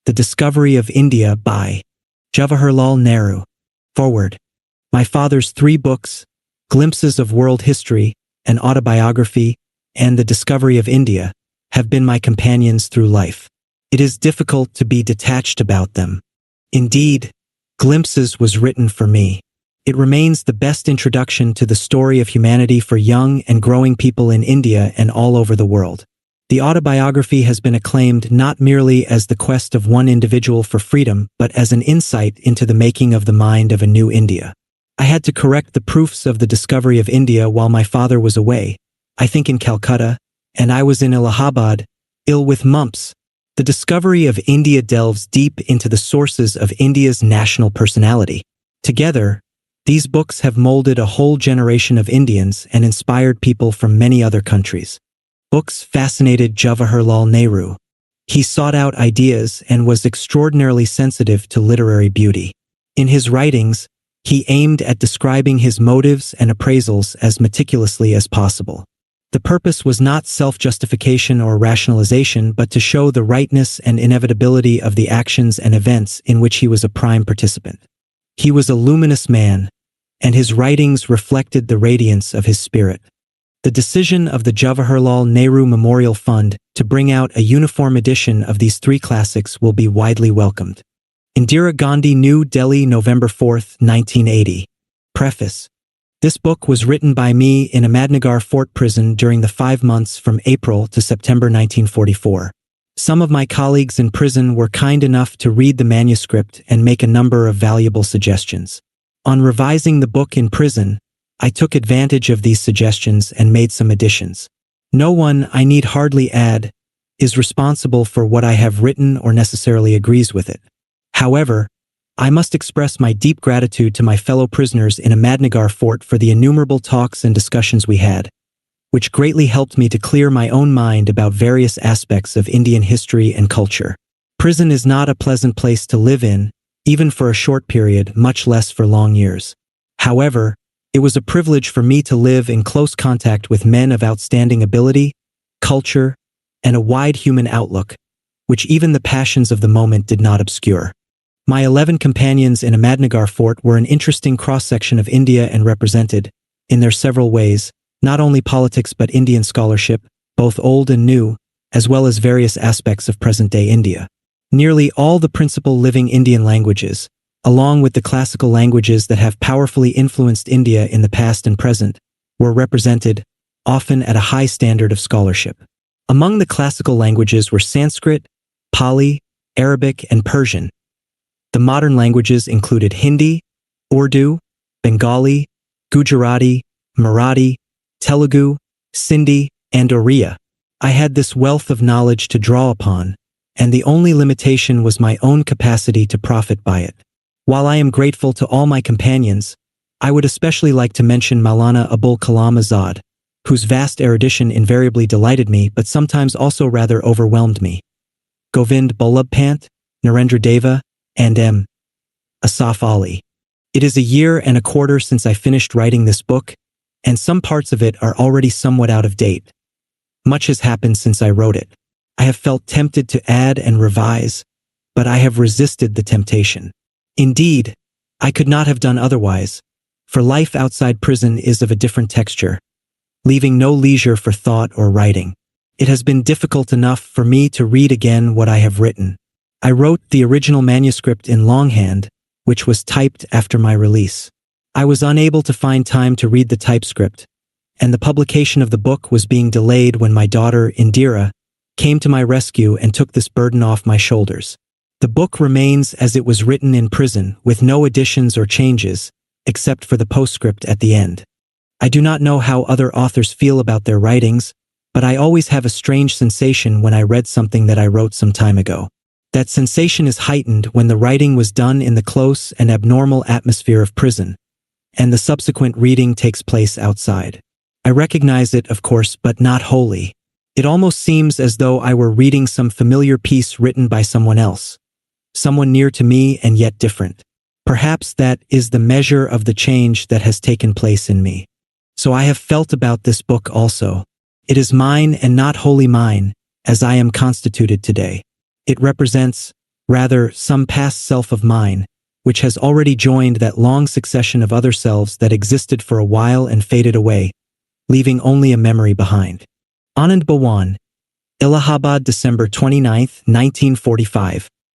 The Discovery of India by Jawaharlal Nehru. Forward. My father's 3 books, Glimpses of World History, an autobiography, and The Discovery of India, have been my companions through life. It is difficult to be detached about them. Indeed, Glimpses was written for me. It remains the best introduction to the story of humanity for young and growing people in India and all over the world. The autobiography has been acclaimed not merely as the quest of one individual for freedom, but as an insight into the making of the mind of a new India. I had to correct the proofs of the discovery of India while my father was away, I think in Calcutta, and I was in Allahabad, ill with mumps. The Discovery of India delves deep into the sources of India's national personality. Together, these books have molded a whole generation of Indians and inspired people from many other countries. Books fascinated Jawaharlal Nehru. He sought out ideas and was extraordinarily sensitive to literary beauty. In his writings, he aimed at describing his motives and appraisals as meticulously as possible. The purpose was not self-justification or rationalization, but to show the rightness and inevitability of the actions and events in which he was a prime participant. He was a luminous man, and his writings reflected the radiance of his spirit. The decision of the Jawaharlal Nehru Memorial Fund to bring out a uniform edition of these 3 classics will be widely welcomed. Indira Gandhi, New Delhi, November 4, 1980. Preface. This book was written by me in Ahmednagar Fort Prison during the 5 months from April to September 1944. Some of my colleagues in prison were kind enough to read the manuscript and make a number of valuable suggestions. On revising the book in prison, I took advantage of these suggestions and made some additions. No one, I need hardly add, is responsible for what I have written or necessarily agrees with it. However, I must express my deep gratitude to my fellow prisoners in Ahmednagar Fort for the innumerable talks and discussions we had, which greatly helped me to clear my own mind about various aspects of Indian history and culture. Prison is not a pleasant place to live in, even for a short period, much less for long years. However, it was a privilege for me to live in close contact with men of outstanding ability, culture, and a wide human outlook, which even the passions of the moment did not obscure. My 11 companions in Ahmednagar Fort were an interesting cross-section of India and represented, in their several ways, not only politics but Indian scholarship, both old and new, as well as various aspects of present-day India. Nearly all the principal living Indian languages, along with the classical languages that have powerfully influenced India in the past and present, were represented, often at a high standard of scholarship. Among the classical languages were Sanskrit, Pali, Arabic, and Persian. The modern languages included Hindi, Urdu, Bengali, Gujarati, Marathi, Telugu, Sindhi, and Oriya. I had this wealth of knowledge to draw upon, and the only limitation was my own capacity to profit by it. While I am grateful to all my companions, I would especially like to mention Maulana Abul Kalam Azad, whose vast erudition invariably delighted me but sometimes also rather overwhelmed me. Govind Ballabh Pant, Narendra Deva, and M. Asaf Ali. It is a year and a quarter since I finished writing this book, and some parts of it are already somewhat out of date. Much has happened since I wrote it. I have felt tempted to add and revise, but I have resisted the temptation. Indeed, I could not have done otherwise, for life outside prison is of a different texture, leaving no leisure for thought or writing. It has been difficult enough for me to read again what I have written. I wrote the original manuscript in longhand, which was typed after my release. I was unable to find time to read the typescript, and the publication of the book was being delayed when my daughter, Indira, came to my rescue and took this burden off my shoulders. The book remains as it was written in prison, with no additions or changes, except for the postscript at the end. I do not know how other authors feel about their writings, but I always have a strange sensation when I read something that I wrote some time ago. That sensation is heightened when the writing was done in the close and abnormal atmosphere of prison, and the subsequent reading takes place outside. I recognize it, of course, but not wholly. It almost seems as though I were reading some familiar piece written by someone else, someone near to me and yet different. Perhaps that is the measure of the change that has taken place in me. So I have felt about this book also. It is mine and not wholly mine, as I am constituted today. It represents, rather some past self of mine, which has already joined that long succession of other selves that existed for a while and faded away, leaving only a memory behind. Anand Bhawan, Allahabad, December 29, 1945.